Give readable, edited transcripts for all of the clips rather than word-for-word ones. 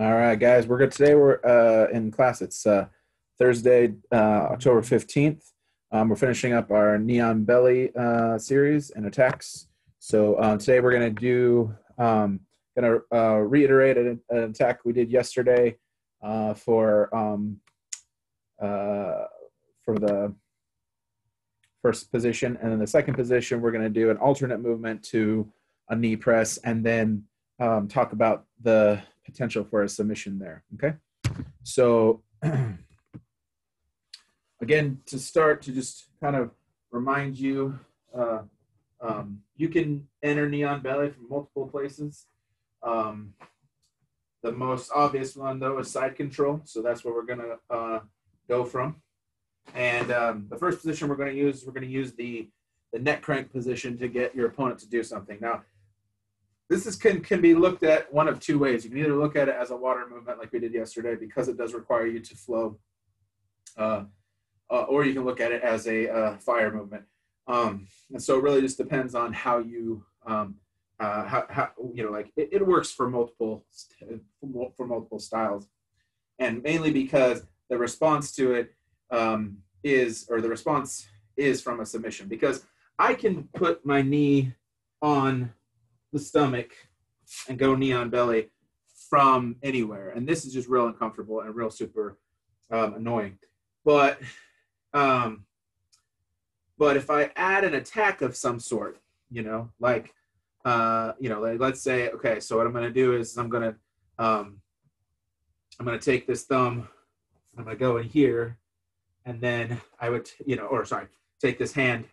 All right, guys, we're good today. We're in class. It's Thursday, October 15th. We're finishing up our Neon Belly series and attacks. So today we're going to reiterate an attack we did yesterday for the first position. And then the second position, we're going to do an alternate movement to a knee press and then talk about the potential for a submission there. Okay, so again, to start, to just kind of remind you, you can enter Neon Belly from multiple places. The most obvious one, though, is side control. So that's where we're going to go from. And the first position we're going to use the neck crank position to get your opponent to do something. Now, this can be looked at one of two ways. You can either look at it as a water movement like we did yesterday because it does require you to flow, or you can look at it as a fire movement. And so it really just depends on how you, it works for multiple styles, and mainly because the response to it is from a submission. Because I can put my knee on the stomach and go Neon Belly from anywhere, and this is just real uncomfortable and real super annoying. But if I add an attack of some sort, like let's say, okay, so what I'm going to do is I'm going to take this thumb, I'm going to go in here, and then I would, take this hand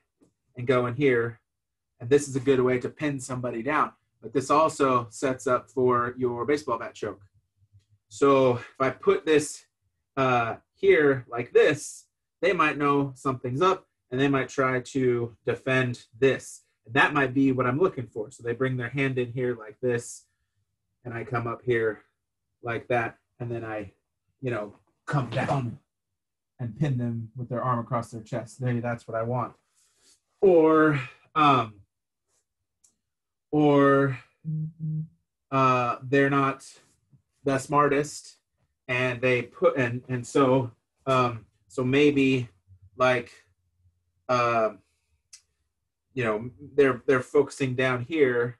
and go in here. And this is a good way to pin somebody down. But this also sets up for your baseball bat choke. So if I put this here like this, they might know something's up, and they might try to defend this. And that might be what I'm looking for. So they bring their hand in here like this, and I come up here like that, and then I, come down and pin them with their arm across their chest. Maybe that's what I want. Or they're not the smartest, and they put so maybe like they're focusing down here,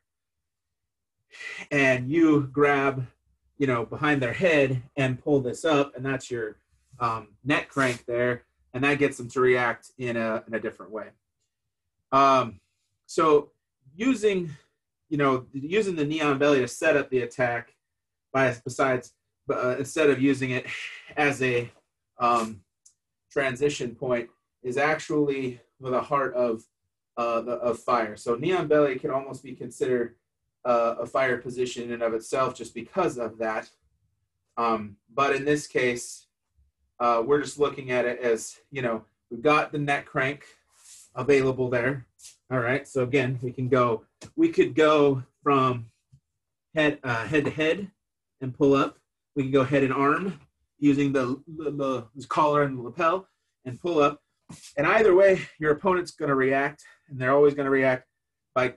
and you grab behind their head and pull this up, and that's your neck crank there, and that gets them to react in a different way. So using the Neon Belly to set up the attack, instead of using it as a transition point, is actually the heart of fire. So Neon Belly can almost be considered a fire position in and of itself just because of that. But in this case, we're just looking at it as, we've got the neck crank available there. All right. So again, we could go from head to head and pull up. We can go head and arm using the collar and the lapel and pull up. And either way, your opponent's going to react, and they're always going to react by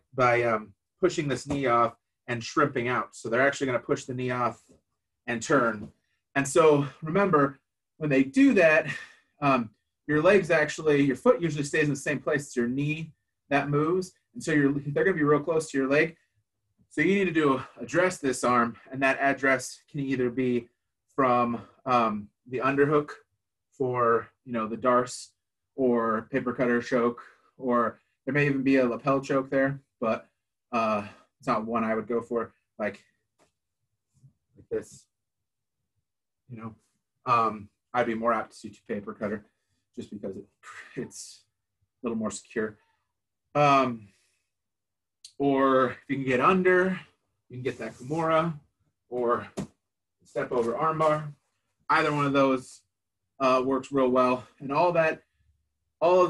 pushing this knee off and shrimping out. So they're actually going to push the knee off and turn. And so remember, when they do that, your foot usually stays in the same place as your knee that moves. And so they're going to be real close to your leg. So you need to address this arm, and that address can either be from the underhook for, the darce or paper cutter choke, or there may even be a lapel choke there, but it's not one I would go for, like this, I'd be more apt to suit paper cutter just because it's a little more secure. Or if you can get under, you can get that Kimura or step over armbar. Either one of those works real well. And all of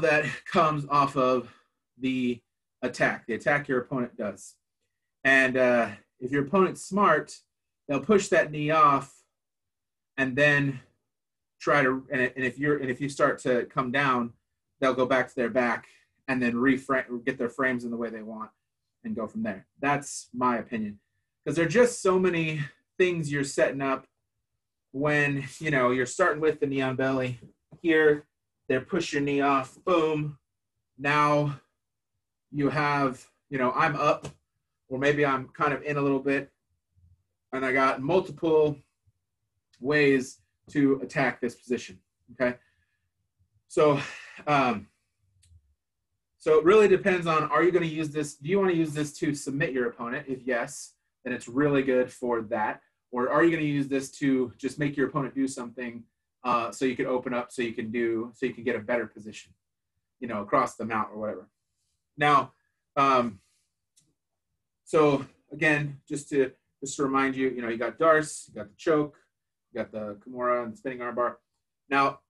that comes off of the attack your opponent does. And if your opponent's smart, they'll push that knee off and then try to, and if you start to come down, they'll go back to their back and then get their frames in the way they want and go from there. That's my opinion. Because there are just so many things you're setting up when, you know, you're starting with the knee on belly here, they push your knee off, boom. Now you have, you know, I'm up, or maybe I'm kind of in a little bit, and I got multiple ways to attack this position, okay? So, so it really depends on, are you going to use this? Do you want to use this to submit your opponent? If yes, then it's really good for that. Or are you going to use this to just make your opponent do something so you can open up, so you can get a better position, you know, across the mount or whatever. Now, so again, just to remind you, you know, you got Darce, you got the choke, you got the Kimura and the spinning armbar. Now,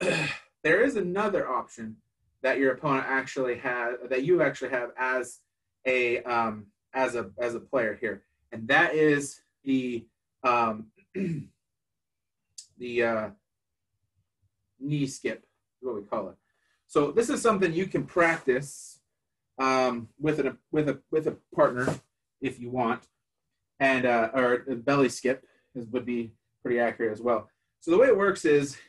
there is another option that your opponent actually has, that you actually have as a player here, and that is the knee skip, is what we call it. So this is something you can practice with a partner if you want, and or a belly skip would be pretty accurate as well. So the way it works is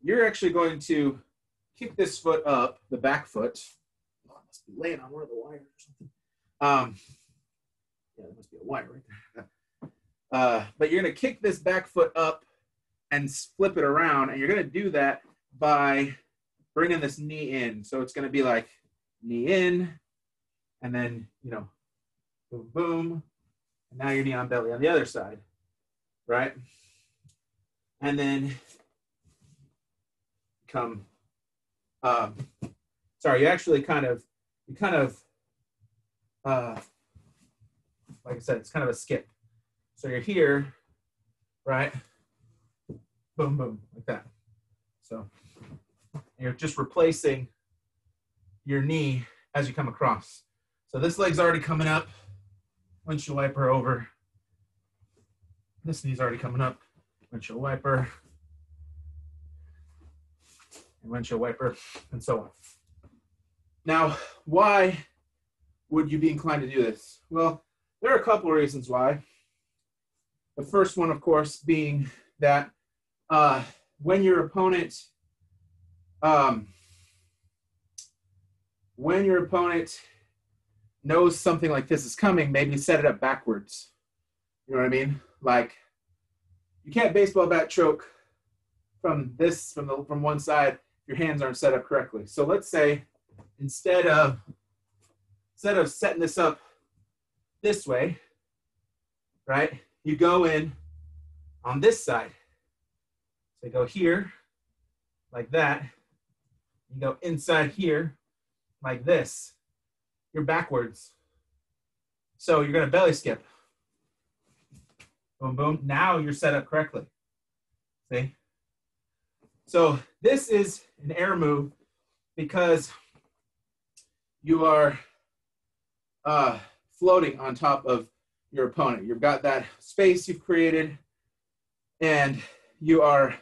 you're actually going to kick this foot up, the back foot. Oh, I must be laying on one of the wires or something. Yeah, there must be a wire right there. But you're going to kick this back foot up and flip it around, and you're going to do that by bringing this knee in. So it's going to be like knee in, and then, you know, boom, boom, and now your knee on belly on the other side, right? And then come, sorry, you actually kind of, like I said, it's kind of a skip. So you're here, right? Boom, boom, like that. So you're just replacing your knee as you come across. So this leg's already coming up. Windshield wiper over. This knee's already coming up. Windshield wiper. And windshield wiper, and so on. Now, why would you be inclined to do this? Well, there are a couple of reasons why. The first one, of course, being that when your opponent knows something like this is coming, maybe set it up backwards. You know what I mean? Like, you can't baseball bat choke from one side if your hands aren't set up correctly. So let's say instead of setting this up this way, right, you go in on this side. So you go here like that. You go inside here like this. You're backwards. So you're going to belly skip. Boom, boom. Now you're set up correctly. See? So this is an air move because you are floating on top of your opponent. You've got that space you've created, and you are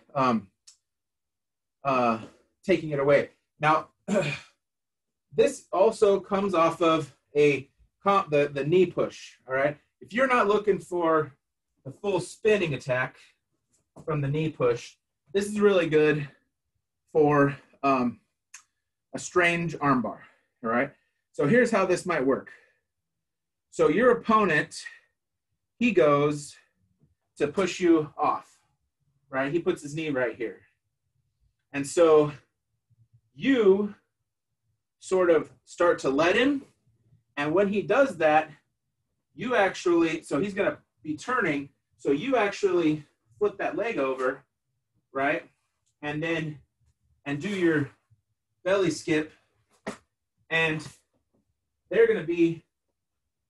taking it away. Now, this also comes off of the knee push, all right? If you're not looking for the full spinning attack from the knee push, this is really good for a strange armbar, all right? So here's how this might work. So your opponent, he goes to push you off, right? He puts his knee right here. And so you sort of start to let him. And when he does that, you actually, so he's going to be turning. So you actually flip that leg over, right? And do your belly skip. And they're going to be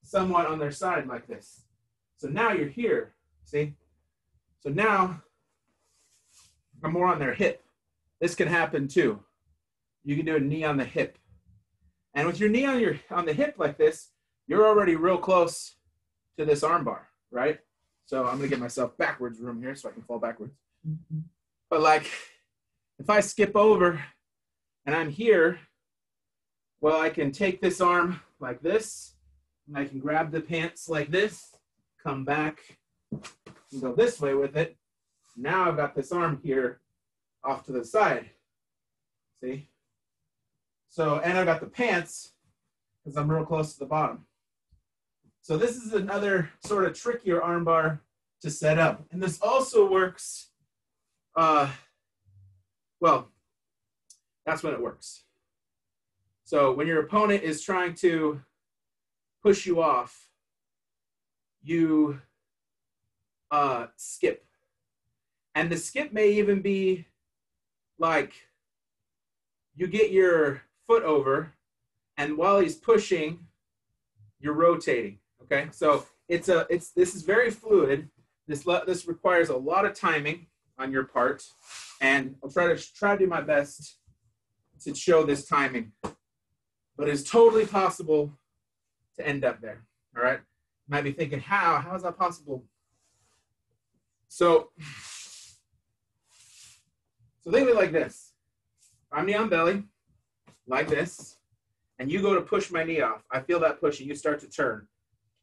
somewhat on their side like this. So now you're here, see? So now I'm more on their hip. This can happen too. You can do a knee on the hip. And with your knee on the hip like this, you're already real close to this armbar, right? So I'm gonna get myself backwards room here so I can fall backwards. Mm-hmm. But like, if I skip over and I'm here, well, I can take this arm like this, and I can grab the pants like this, come back, and go this way with it, Now I've got this arm here off to the side. See? So, and I've got the pants because I'm real close to the bottom. So this is another sort of trickier armbar to set up. And this also works, well, that's when it works. So when your opponent is trying to push you off, you skip. And the skip may even be like you get your foot over, and while he's pushing, you're rotating. Okay, so this is very fluid. This requires a lot of timing on your part, and I'll try to do my best to show this timing. But it's totally possible to end up there. All right, you might be thinking, how is that possible? So think of it like this. I'm knee on belly, like this, and you go to push my knee off. I feel that push, and you start to turn.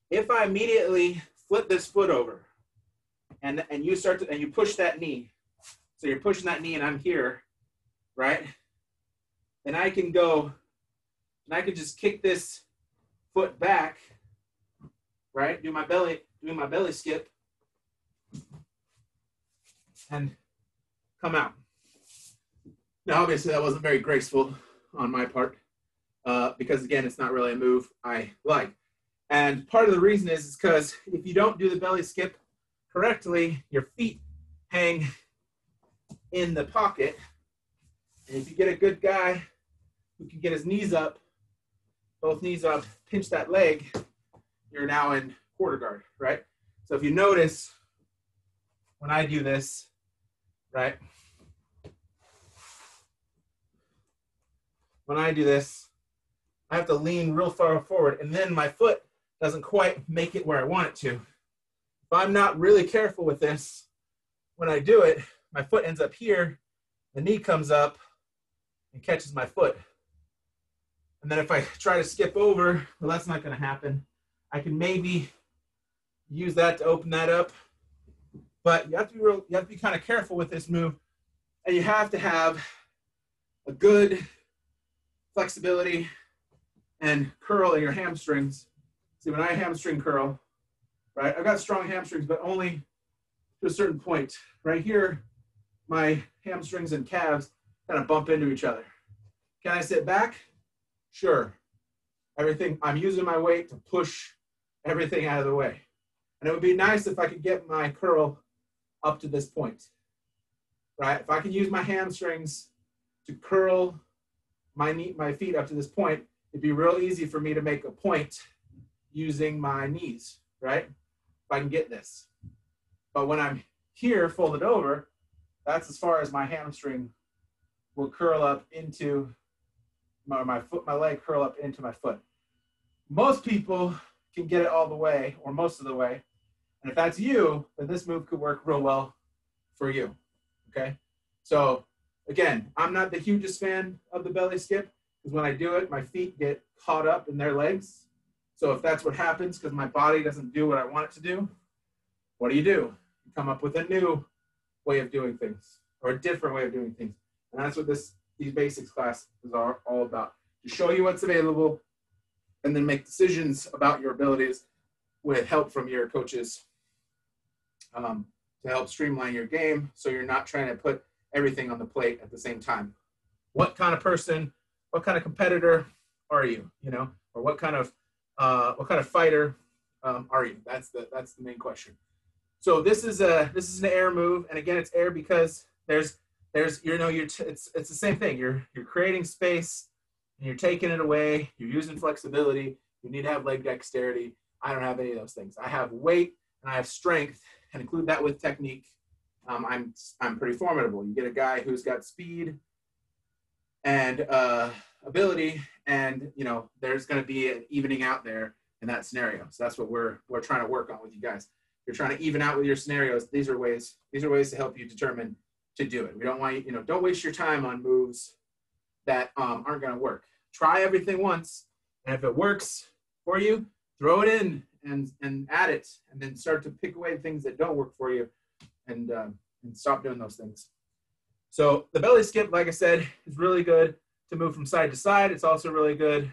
If I immediately flip this foot over, and you start to, and you push that knee, so you're pushing that knee, and I'm here, right? Then I can go, and I can just kick this foot back, right? Do my belly skip, and come out. Now, obviously, that wasn't very graceful on my part because, again, it's not really a move I like. And part of the reason is because if you don't do the belly skip correctly, your feet hang in the pocket. And if you get a good guy who can get his knees up, both knees up, pinch that leg, you're now in quarter guard, right? So if you notice, when I do this, right? When I do this, I have to lean real far forward, and then my foot doesn't quite make it where I want it to. If I'm not really careful with this, when I do it, my foot ends up here, the knee comes up and catches my foot. And then if I try to skip over, well, that's not going to happen. I can maybe use that to open that up, but you have to be kind of careful with this move, and you have to have a good flexibility and curl in your hamstrings. See, when I hamstring curl, right, I've got strong hamstrings, but only to a certain point. Right here, my hamstrings and calves kind of bump into each other. Can I sit back? Sure. I'm using my weight to push everything out of the way. And it would be nice if I could get my curl up to this point, right? If I can use my hamstrings to curl my feet up to this point, it'd be real easy for me to make a point using my knees, right? If I can get this. But when I'm here folded over, that's as far as my hamstring will curl up into my leg curl up into my foot. Most people can get it all the way or most of the way. And if that's you, then this move could work real well for you, okay? So again, I'm not the hugest fan of the belly skip because when I do it, my feet get caught up in their legs. So if that's what happens because my body doesn't do what I want it to do, what do? You come up with a new way of doing things or a different way of doing things. And that's what these basics classes are all about, to show you what's available and then make decisions about your abilities with help from your coaches to help streamline your game so you're not trying to put everything on the plate at the same time. What kind of person, what kind of competitor are you, or what kind of fighter are you? That's the main question. So this is an air move, and again, it's air because it's the same thing. You're creating space and you're taking it away. You're using flexibility. You need to have leg dexterity. I don't have any of those things. I have weight and I have strength, and include that with technique. I'm pretty formidable. You get a guy who's got speed and ability, and there's going to be an evening out there in that scenario. So that's what we're trying to work on with you guys. You're trying to even out with your scenarios. These are ways to help you determine to do it. We don't want you, don't waste your time on moves that aren't going to work. Try everything once, and if it works for you, throw it in and add it, and then start to pick away things that don't work for you, and and stop doing those things. So the belly skip, like I said, is really good to move from side to side. It's also really good.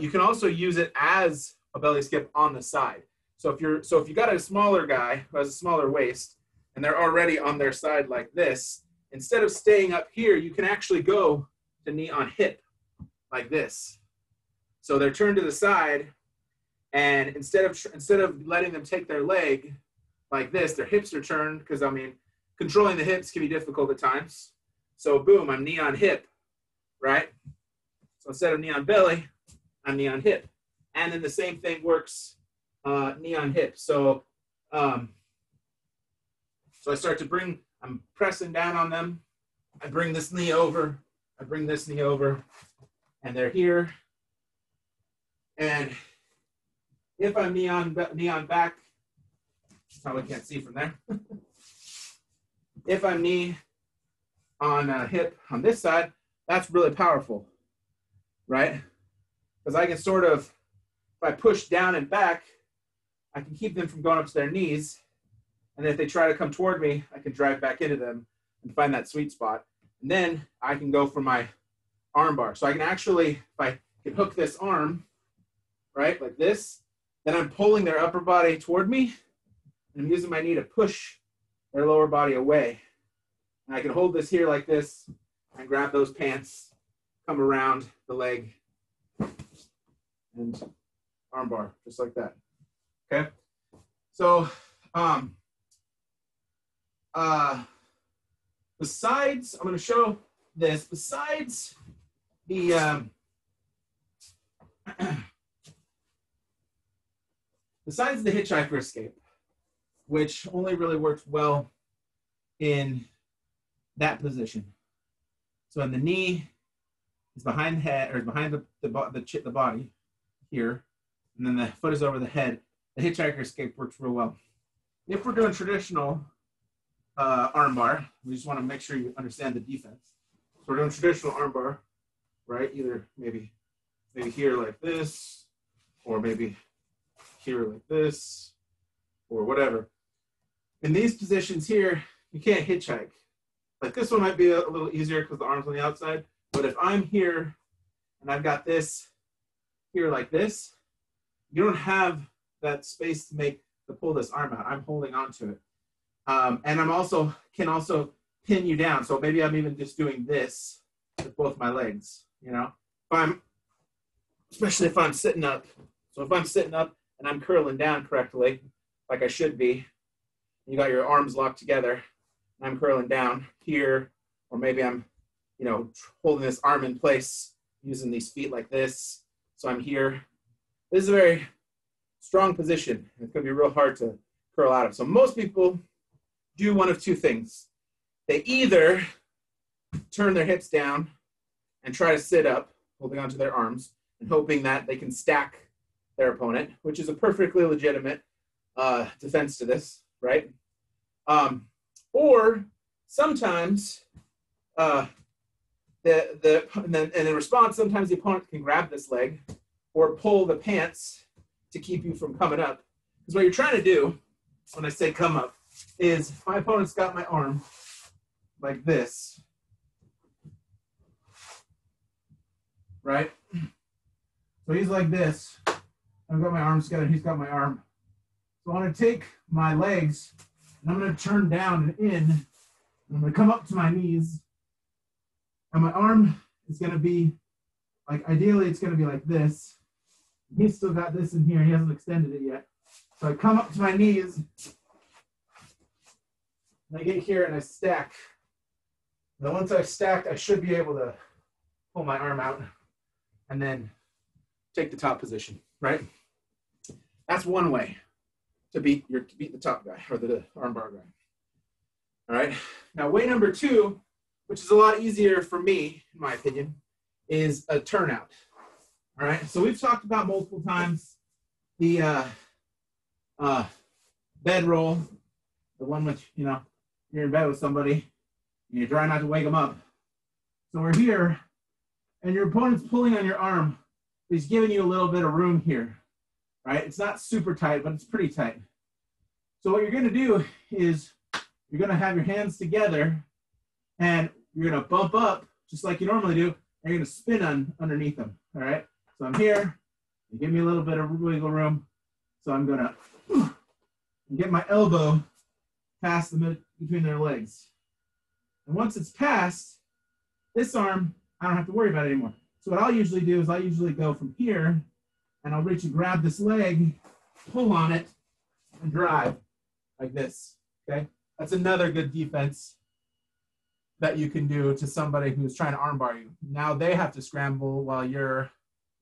You can also use it as a belly skip on the side. So if you got a smaller guy who has a smaller waist and they're already on their side like this, instead of staying up here, you can actually go to knee on hip like this. So they're turned to the side, and instead of letting them take their leg like this, their hips are turned, because I mean, controlling the hips can be difficult at times. So boom, I'm knee on hip, right? So instead of knee on belly, I'm knee on hip. And then the same thing works knee on hip. So I start to bring, I'm pressing down on them. I bring this knee over. I bring this knee over. And they're here. And if I'm knee on back, probably can't see from there. If I'm knee on hip on this side, that's really powerful, right? Because I can sort of, if I push down and back, I can keep them from going up to their knees. And if they try to come toward me, I can drive back into them and find that sweet spot. And then I can go for my arm bar. So I can actually, if I can hook this arm, right, like this, then I'm pulling their upper body toward me, and I'm using my knee to push their lower body away. And I can hold this here like this, and grab those pants, come around the leg, and arm bar, just like that. Okay? So, besides, I'm going to show this, besides the, besides the hitchhiker escape, which only really works well in that position. So in the knee is behind the head, or behind the body here, and then the foot is over the head. The hitchhiker escape works real well. If we're doing traditional arm bar, we just want to make sure you understand the defense. So we're doing traditional arm bar, right? Either maybe here like this, or maybe here like this, or whatever. In these positions here, you can't hitchhike. Like this one might be a little easier because the arm's on the outside, but if I'm here and I've got this here like this, you don't have that space to pull this arm out. I'm holding on to it. And can also pin you down. So maybe I'm even just doing this with both my legs, you know? Especially if I'm sitting up. So if I'm sitting up and I'm curling down correctly, like I should be, you got your arms locked together, and I'm curling down here, or maybe I'm, you know, holding this arm in place, using these feet like this. So I'm here. This is a very strong position. It's going to be real hard to curl out of. So most people do one of two things. They either turn their hips down and try to sit up, holding onto their arms, and hoping that they can stack their opponent, which is a perfectly legitimate defense to this, right? Or sometimes, and in response, sometimes the opponent can grab this leg or pull the pants to keep you from coming up. Because what you're trying to do, when I say come up, is my opponent's got my arm like this, right? So he's like this. I've got my arms together, he's got my arm. So I want to take my legs, and I'm going to turn down and in, and I'm going to come up to my knees, and my arm is going to be, like, ideally it's going to be like this. He's still got this in here, he hasn't extended it yet. So I come up to my knees, and I get here and I stack. And then once I've stacked, I should be able to pull my arm out and then take the top position, right? That's one way to beat the top guy, or the armbar guy. All right. Now, way number two, which is a lot easier for me, in my opinion, is a turnout. All right. So we've talked about multiple times the bed roll, the one which, you know, you're in bed with somebody and you're trying not to wake them up. So we're here, and your opponent's pulling on your arm. He's giving you a little bit of room here, right? It's not super tight, but it's pretty tight. So what you're going to do is you're going to have your hands together and you're going to bump up just like you normally do. And you're going to spin underneath them. All right. So I'm here. You give me a little bit of wiggle room. So I'm going to get my elbow past between their legs. And once it's past, this arm, I don't have to worry about it anymore. So what I'll usually do is I'll usually go from here and I'll reach and grab this leg, pull on it, and drive like this, okay? That's another good defense that you can do to somebody who's trying to armbar you. Now they have to scramble while you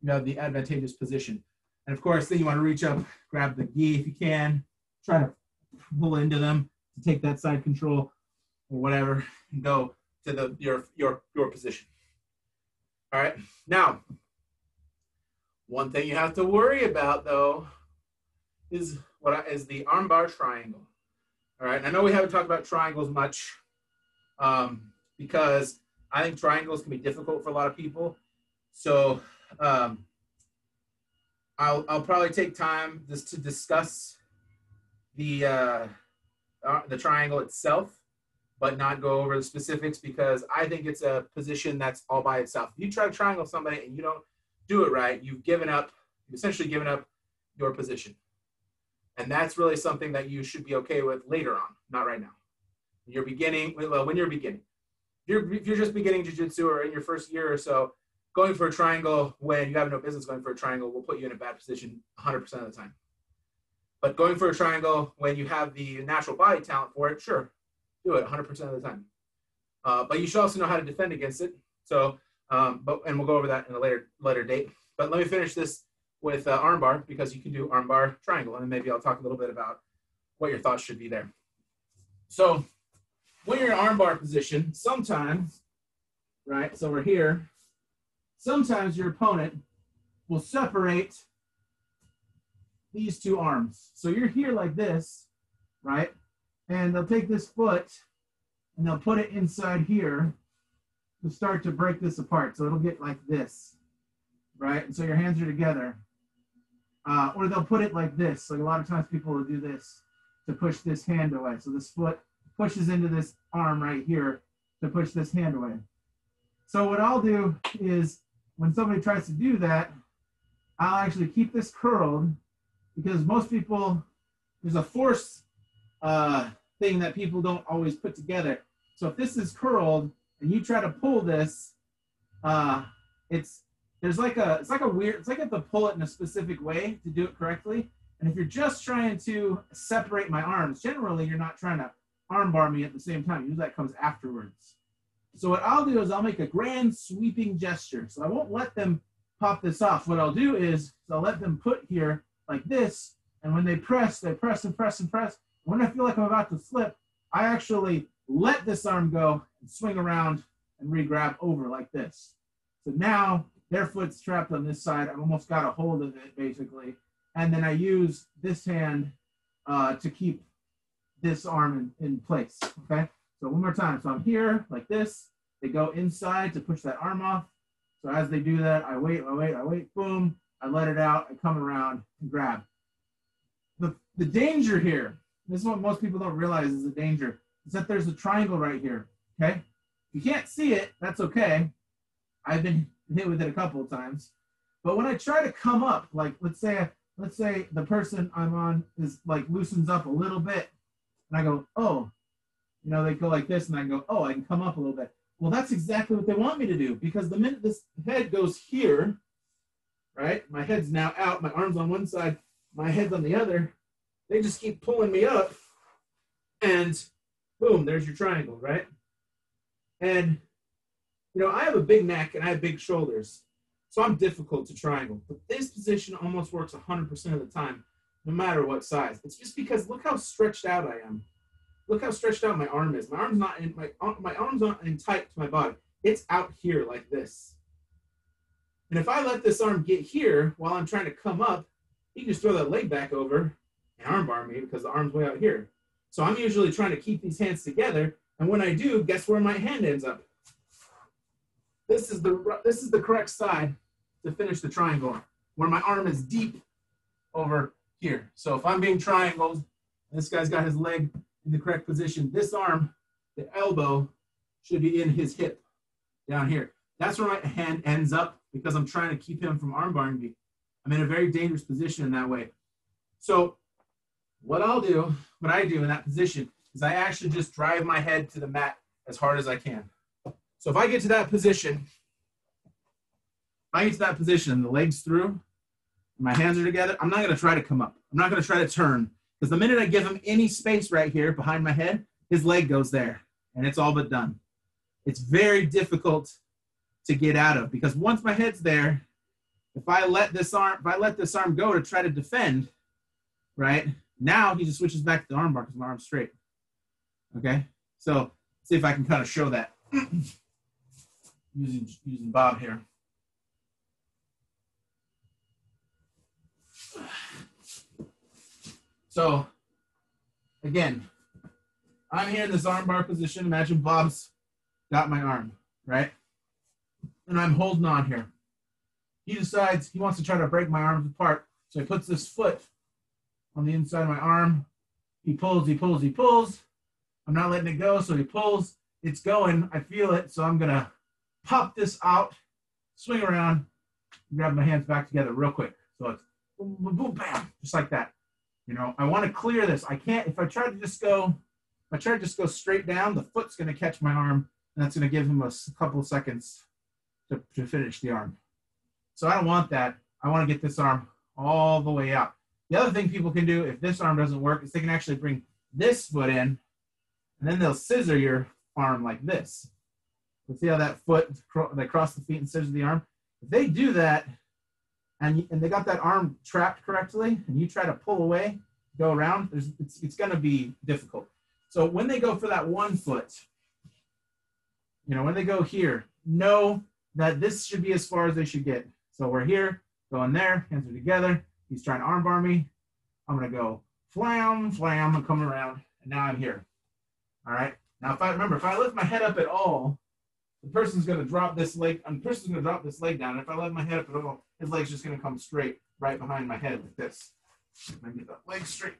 have the advantageous position. And of course, then you want to reach up, grab the gi if you can, try to pull into them to take that side control or whatever, and go to your position. All right. Now, one thing you have to worry about though is the armbar triangle. All right. And I know we haven't talked about triangles much because I think triangles can be difficult for a lot of people. So I'll probably take time just to discuss the triangle itself, but not go over the specifics because I think it's a position that's all by itself. If you try to triangle somebody and you don't do it right, you've essentially given up your position. And that's really something that you should be okay with later on, not right now. When you're beginning. If you're just beginning jiu-jitsu or in your first year or so, going for a triangle when you have no business going for a triangle will put you in a bad position 100% of the time. But going for a triangle when you have the natural body talent for it, sure, do it 100% of the time. But you should also know how to defend against it. So, and we'll go over that in a later date. But let me finish this with armbar because you can do armbar triangle, and then maybe I'll talk a little bit about what your thoughts should be there. So, when you're in armbar position, sometimes, right? So we're here. Sometimes your opponent will separate these two arms. So you're here like this, right? And they'll take this foot and they'll put it inside here to start to break this apart. So it'll get like this, right? And so your hands are together. Or they'll put it like this. Like a lot of times people will do this to push this hand away. So this foot pushes into this arm right here to push this hand away. So what I'll do is when somebody tries to do that, I'll actually keep this curled because most people, there's a force thing that people don't always put together. So if this is curled and you try to pull this, it's like you have to pull it in a specific way to do it correctly. And if you're just trying to separate my arms, generally you're not trying to armbar me at the same time. Usually that comes afterwards. So what I'll do is I'll make a grand sweeping gesture. So I won't let them pop this off. What I'll do is I'll let them put here like this. And when they press and press and press. When I feel like I'm about to slip, I actually let this arm go and swing around and re-grab over like this. So now their foot's trapped on this side. I've almost got a hold of it basically. And then I use this hand to keep this arm in place, okay? So one more time. So I'm here like this. They go inside to push that arm off. So as they do that, I wait, boom. I let it out. I come around and grab. The danger here, this is what most people don't realize is the danger, is that there's a triangle right here, okay? You can't see it. That's okay. I've been hit with it a couple of times. But when I try to come up, like let's say the person I'm on is like loosens up a little bit, and I go, oh, they go like this, and I go, oh, I can come up a little bit. Well, that's exactly what they want me to do, because the minute this head goes here, right, my head's now out, my arm's on one side, my head's on the other, they just keep pulling me up, and boom, there's your triangle, right? And, I have a big neck, and I have big shoulders, so I'm difficult to triangle. But this position almost works 100% of the time, no matter what size. It's just because look how stretched out I am. Look how stretched out my arm is. My arm's not in tight to my body. It's out here like this. And if I let this arm get here while I'm trying to come up, you can just throw that leg back over and armbar me because the arm's way out here. So I'm usually trying to keep these hands together. And when I do, guess where my hand ends up? This is the correct side to finish the triangle, where my arm is deep over here. So if I'm being triangled, and this guy's got his leg in the correct position, this arm, the elbow, should be in his hip down here. That's where my hand ends up because I'm trying to keep him from armbarring me. I'm in a very dangerous position in that way. So what I do in that position is I actually just drive my head to the mat as hard as I can. So if I get to that position, and the legs through, my hands are together, I'm not going to try to come up. I'm not going to try to turn, because the minute I give him any space right here behind my head, his leg goes there, and it's all but done. It's very difficult to get out of, because once my head's there, if I let this arm go to try to defend, right, now he just switches back to the arm bar because my arm's straight. Okay, so let's see if I can kind of show that using Bob here. So again, I'm here in this arm bar position. Imagine Bob's got my arm, right? And I'm holding on here. He decides he wants to try to break my arms apart. So he puts this foot on the inside of my arm. He pulls, he pulls, he pulls. I'm not letting it go, so he pulls. It's going. I feel it, so I'm going to pop this out, swing around, grab my hands back together real quick. So it's boom, boom, boom, bam, just like that. You know, I want to clear this. I can't, if I try to just go straight down, the foot's going to catch my arm, and that's going to give him a couple of seconds to finish the arm. So I don't want that. I want to get this arm all the way out. The other thing people can do if this arm doesn't work is they can actually bring this foot in, and then they'll scissor your arm like this. So see how that foot, they cross the feet and scissor the arm? If they do that, and they got that arm trapped correctly, and you try to pull away, go around, it's going to be difficult. So when they go for that one foot, you know, when they go here, know that this should be as far as they should get. So we're here, going there, hands are together. He's trying to armbar me. I'm going to go flam, flam, and come around, and now I'm here. All right. Now, if I lift my head up at all, the person's going to drop this leg. The person's going to drop this leg down. And if I lift my head up at all, his leg's just going to come straight right behind my head like this. I get that leg straight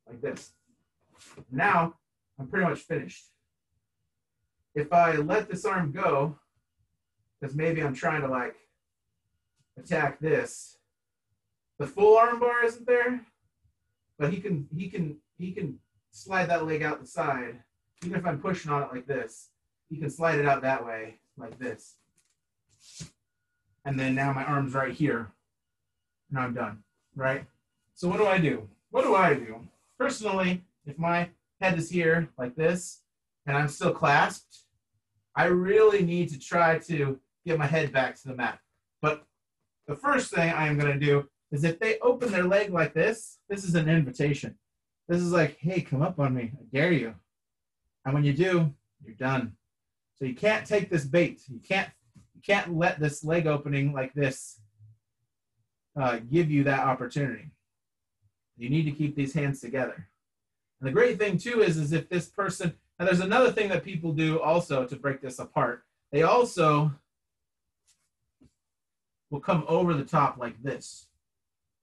like this. Now I'm pretty much finished. If I let this arm go, because maybe I'm trying to like attack this, the full arm bar isn't there, but he can slide that leg out the side. Even if I'm pushing on it like this, he can slide it out that way like this. And then now my arm's right here, and I'm done, right? So what do I do? What do I do? Personally, if my head is here like this, and I'm still clasped, I really need to try to get my head back to the mat. But the first thing I am going to do is if they open their leg like this is an invitation. This is like, hey, come up on me. I dare you. And when you do, you're done. So you can't take this bait. You can't let this leg opening like this give you that opportunity. You need to keep these hands together. And the great thing too is if this person, and there's another thing that people do also to break this apart. They also will come over the top like this.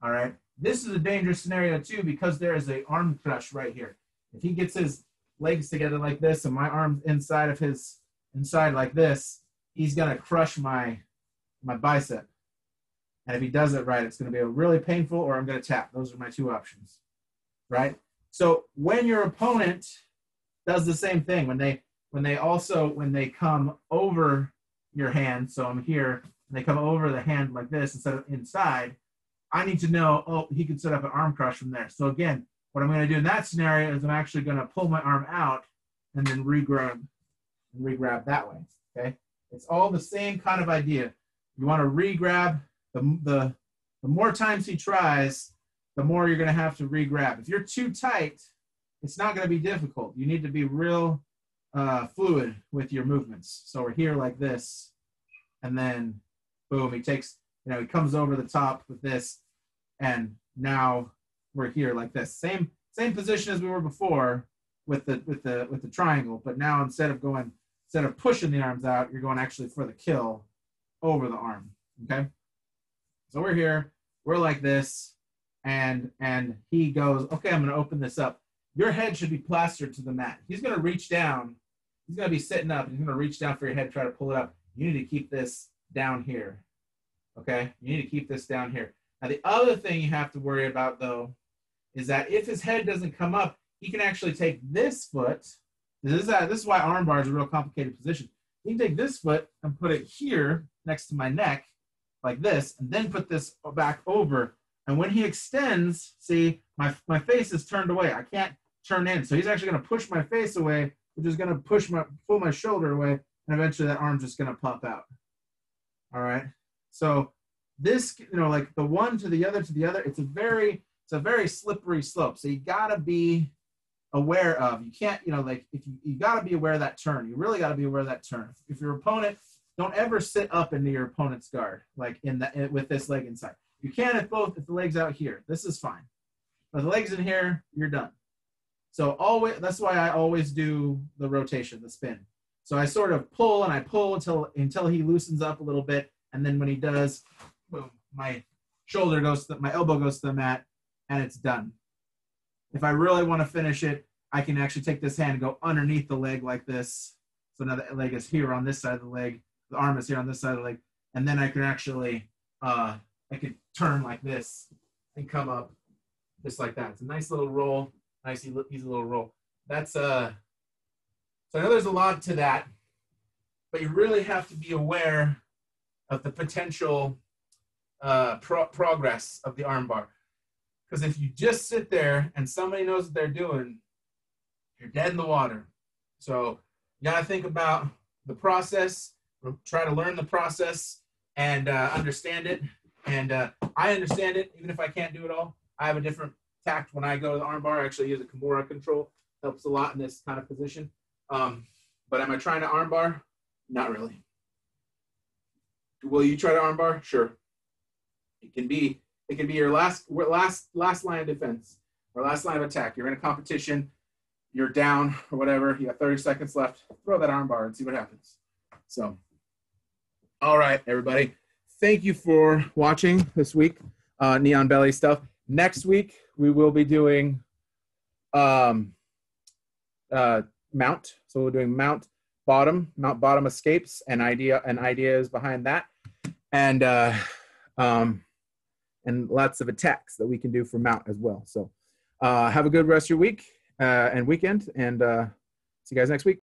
All right. This is a dangerous scenario too because there is an arm crush right here. If he gets his legs together like this and my arm's inside like this, he's gonna crush my bicep. And if he does it right, it's gonna be a really painful or I'm gonna tap. Those are my two options, right? So when your opponent does the same thing, when they come over your hand, so I'm here, and they come over the hand like this instead of inside, I need to know, oh, he can set up an arm crush from there. So again, what I'm going to do in that scenario is I'm actually going to pull my arm out and then re-grab that way, okay? It's all the same kind of idea. You want to re-grab. The more times he tries, the more you're going to have to re-grab. If you're too tight, it's not going to be difficult. You need to be real fluid with your movements. So we're here like this, and then boom, he takes, he comes over the top with this, and now we're here like this. Same position as we were before with the triangle, but now instead of pushing the arms out, you're going actually for the kill over the arm. Okay, so we're here, we're like this, and he goes, okay, I'm going to open this up. your head should be plastered to the mat. He's going to reach down. He's going to be sitting up. He's going to reach down for your head, try to pull it up. You need to keep this down here. Okay? You need to keep this down here. Now, the other thing you have to worry about, though, is that if his head doesn't come up, he can actually take this foot. This is why arm bar is a real complicated position. He can take this foot and put it here next to my neck, like this, and then put this back over. And when he extends, see, my face is turned away. I can't turn in. So he's actually going to push my face away, which is going to pull my shoulder away, and eventually that arm's just going to pop out. All right? So this, like the one to the other, it's a very slippery slope. So you got to be aware of, you can't, like if you got to be aware of that turn. You really got to be aware of that turn. If your opponent, don't ever sit up into your opponent's guard, like with this leg inside. You can if the leg's out here. This is fine. But the leg's in here, you're done. So that's why I always do the rotation, the spin. So I sort of pull and I pull until he loosens up a little bit. And then when he does, boom, my elbow goes to the mat, and it's done. If I really want to finish it, I can actually take this hand and go underneath the leg like this. So now the leg is here on this side of the leg. The arm is here on this side of the leg. And then I can actually, I could turn like this and come up just like that. It's a nice little roll, nice easy little roll. That's, so I know there's a lot to that, but you really have to be aware of the potential progress of the arm bar. Because if you just sit there and somebody knows what they're doing, you're dead in the water. So you got to think about the process, try to learn the process and understand it. And I understand it, even if I can't do it all. I have a different tact when I go to the arm bar. I actually use a Kimura control. Helps a lot in this kind of position. But am I trying to arm bar? Not really. Will you try to arm bar? Sure. It can be your last line of defense or last line of attack. You're in a competition, you're down or whatever, you got 30 seconds left, throw that arm bar and see what happens. So, all right, everybody. Thank you for watching this week, Neon Belly stuff. Next week, we will be doing mount. So we're doing mount bottom escapes and ideas behind that. And lots of attacks that we can do for mount as well. So have a good rest of your week and weekend, and see you guys next week.